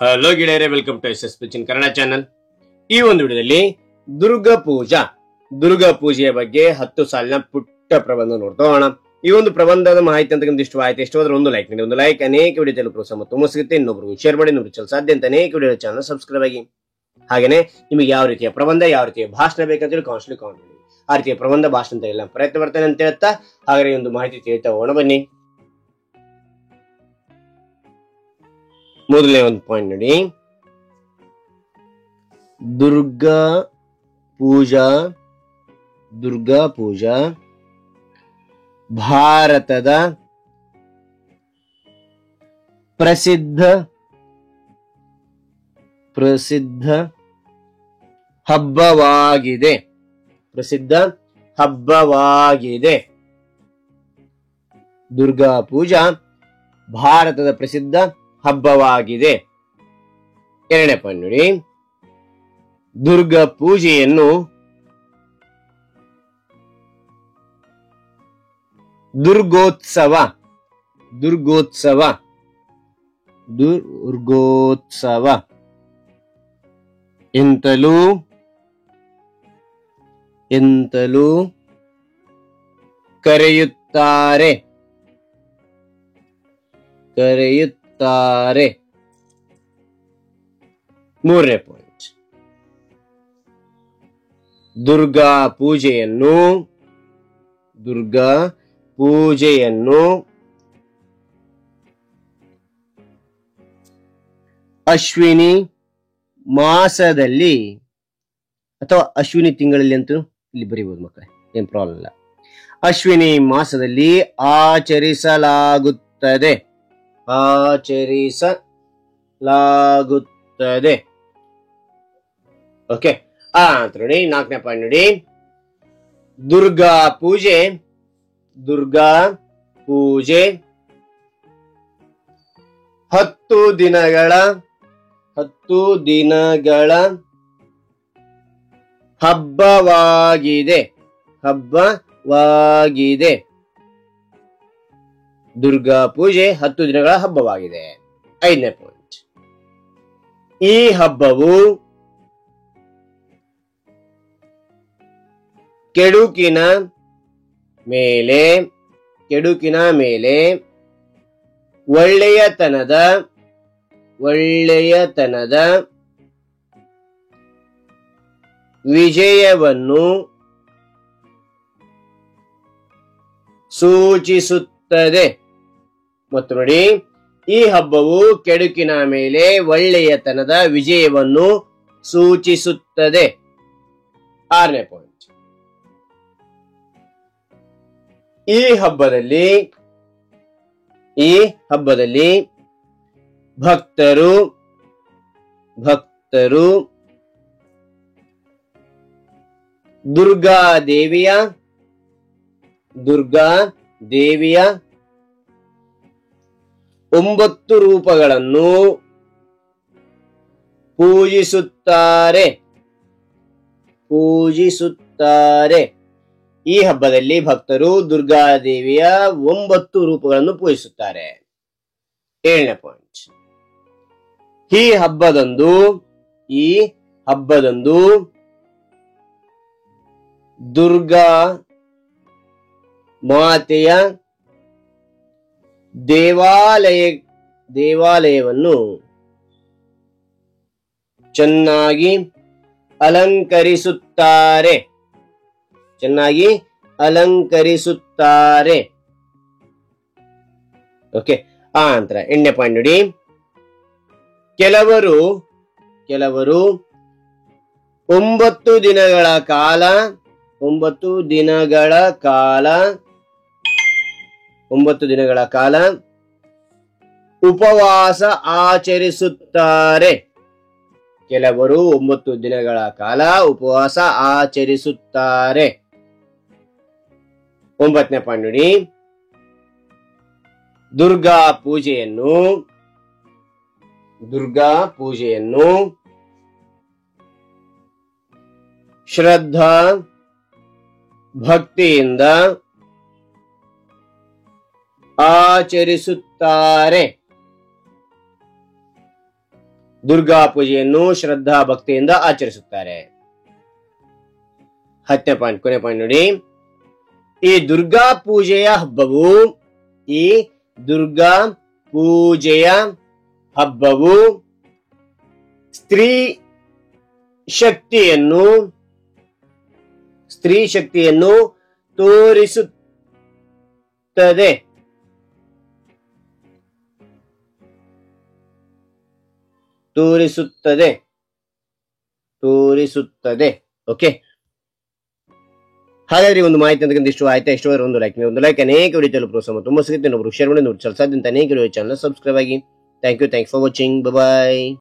Hello ಗೆಳೆಯರೇ, welcome to S in Kannada channel. ಈ ಒಂದು ವಿಡಿಯೋದಲ್ಲಿ ದುರ್ಗಾ ಪೂಜೆಯ ಬಗ್ಗೆ 10 ಸಾಲಿನ ಪುಟ್ಟ ಪ್ರಬಂಧ ನೋಡ್ತಾ ಹೋಗೋಣ. ಈ ಒಂದು ಪ್ರಬಂಧದ ಮಾಹಿತಿ ಅಂತ ಇಷ್ಟವಾದ್ರೆ ಒಂದು ಲೈಕ್ ನೀಡಿ. ಒಂದು ಲೈಕ್ ಅನೇಕ ವಿಡಿಯೋ ಪ್ರೋತ್ಸಾಹ ಮತ್ತು ತುಂಬ ಸಿಗುತ್ತೆ. ಇನ್ನೊಬ್ರು ಶೇರ್ ಮಾಡಿ, ಇನ್ನೊಬ್ರು ಸಾಧ್ಯ ಅಂತ ಅನೇಕ ವಿಡಿಯೋ ಚಾನಲ್ ಸಬ್ಸ್ಕ್ರೈಬ್ ಆಗಿ. ಹಾಗೇನೆ ನಿಮಗೆ ಯಾವ ರೀತಿಯ ಪ್ರಬಂಧ, ಯಾವ ರೀತಿಯ ಭಾಷಣ ಬೇಕಂತೇಳಿ ಕಾಮೆಂಟ್ ಮಾಡಿ. ಆ ರೀತಿಯ ಪ್ರಬಂಧ, ಭಾಷಣ ಅಂತ ಎಲ್ಲ ಪ್ರಯತ್ನ ಬರ್ತೇನೆ ಅಂತ ಹೇಳ್ತಾ, ಹಾಗೆ ಒಂದು ಮಾಹಿತಿ ತಿಳಿತಾ ಹೋಗೋಣ ಬನ್ನಿ. ಮೊದಲನೇ ಒಂದು ಪಾಯಿಂಟ್ ನೋಡಿ, ದುರ್ಗಾ ಪೂಜಾ ಭಾರತದ ಪ್ರಸಿದ್ಧ ಹಬ್ಬವಾಗಿದೆ. ದುರ್ಗಾ ಪೂಜಾ ಭಾರತದ ಪ್ರಸಿದ್ಧ ಹಬ್ಬವಾಗಿದೆ. ಎರಡನೇ ಪಾಯಿಂಟ್ ನೋಡಿ, ದುರ್ಗಾ ಪೂಜೆಯನ್ನು ದುರ್ಗೋತ್ಸವ ಎಂತಲೂ ಕರೆಯುತ್ತಾರೆ. ಮೂರನೇ ಪಾಯಿಂಟ್, ದುರ್ಗಾ ಪೂಜೆಯನ್ನು ಅಶ್ವಿನಿ ಮಾಸದಲ್ಲಿ ಅಥವಾ ಅಶ್ವಿನಿ ತಿಂಗಳಲ್ಲಿ ಅಂತೂ ಇಲ್ಲಿ ಬರೀಬಹುದು ಮಕ್ಕಳೇ, ಏನ್ ಪ್ರಾಬ್ಲಮ್ ಇಲ್ಲ. ಅಶ್ವಿನಿ ಮಾಸದಲ್ಲಿ ಆಚರಿಸಲಾಗುತ್ತದೆ. ಓಕೆ, ಅಂತ ನೋಡಿ. ನಾಲ್ಕನೇ ಪಾಯಿಂಟ್ ನೋಡಿ, ದುರ್ಗಾ ಪೂಜೆ 10 ದಿನಗಳ ಹಬ್ಬವಾಗಿದೆ. ದುರ್ಗಾ ಪೂಜೆ 10 ದಿನಗಳ ಹಬ್ಬವಾಗಿದೆ. ಐದನೇ ಪಾಯಿಂಟ್, ಈ ಹಬ್ಬವು ಕೆಡುಕಿನ ಮೇಲೆ ಒಳ್ಳೆಯತನದ ವಿಜಯವನ್ನು ಸೂಚಿಸುತ್ತದೆ. ಮತ್ತು ನೋಡಿ, ಈ ಹಬ್ಬವು ಕೆಡುಕಿನ ಮೇಲೆ ಒಳ್ಳೆಯತನದ ವಿಜಯವನ್ನು ಸೂಚಿಸುತ್ತದೆ. ಆರನೇ ಪಾಯಿಂಟ್, ಈ ಹಬ್ಬದಲ್ಲಿ ಭಕ್ತರು ದುರ್ಗಾ ದೇವಿಯ 9 ರೂಪಗಳನ್ನು ಪೂಜಿಸುತ್ತಾರೆ. ಈ ಹಬ್ಬದಲ್ಲಿ ಭಕ್ತರು ದುರ್ಗಾದೇವಿಯ 9 ರೂಪಗಳನ್ನು ಪೂಜಿಸುತ್ತಾರೆ. ಏಳನೇ ಪಾಯಿಂಟ್, ಈ ಹಬ್ಬದಂದು ದುರ್ಗಾ ಮಾತೆಯ ದೇವಾಲಯವನ್ನು ಚೆನ್ನಾಗಿ ಅಲಂಕರಿಸುತ್ತಾರೆ. ಓಕೆ, ನಂತರ 8ನೇ ಪಾಯಿಂಟ್ ನೋಡಿ, ಕೆಲವರು 9 ದಿನಗಳ ಕಾಲ ಉಪವಾಸ ಆಚರಿಸುತ್ತಾರೆ. 9 ದಿನಗಳ ಕಾಲ ಉಪವಾಸ ಆಚರಿಸುತ್ತಾರೆ. 9ನೇ ಪಾಯಿಂಟ್ ನೋಡಿ, ದುರ್ಗಾ ಪೂಜೆಯನ್ನು ಶ್ರದ್ಧಾ ಭಕ್ತಿಯಿಂದ ಆಚರಿಸುತ್ತಾರೆ. ದುರ್ಗಾ ಪೂಜೆಯನ್ನು ಶ್ರದ್ಧಾ ಭಕ್ತಿಯಿಂದ ಆಚರಿಸುತ್ತಾರೆ. 10ನೇ ಪಾಯಿಂಟ್, ಕೊನೆ ಪಾಯಿಂಟ್ ನೋಡಿ. ಈ ದುರ್ಗಾ ಪೂಜೆಯ ಹಬ್ಬವು ಸ್ತ್ರೀ ಶಕ್ತಿಯನ್ನು ತೋರಿಸುತ್ತದೆ. ಓಕೆ, ಹಾಗಾದ್ರೆ ಒಂದು ಮಾಹಿತಿ ಅಂತ ಇಷ್ಟ ಆಯ್ತಾ? ಇಷ್ಟವಾದ್ರೆ ಒಂದು ಲೈಕ್, ಅನೇಕ ವಿಡಿಯೋ ಪ್ರೋತ್ಸಾಹ ತುಂಬ ಸಿಗುತ್ತೆ. ಇನ್ನೊಬ್ರು ಶೇರ್ ಮಾಡಿ, ನೋಡಿ ಸಾಧ್ಯ ಅನೇಕ ವಿಡಿಯೋ ಚಾನಲ್ ಸಬ್ಸ್ಕ್ರೈಬ್ ಆಗಿ. Thank you for watching. Bye.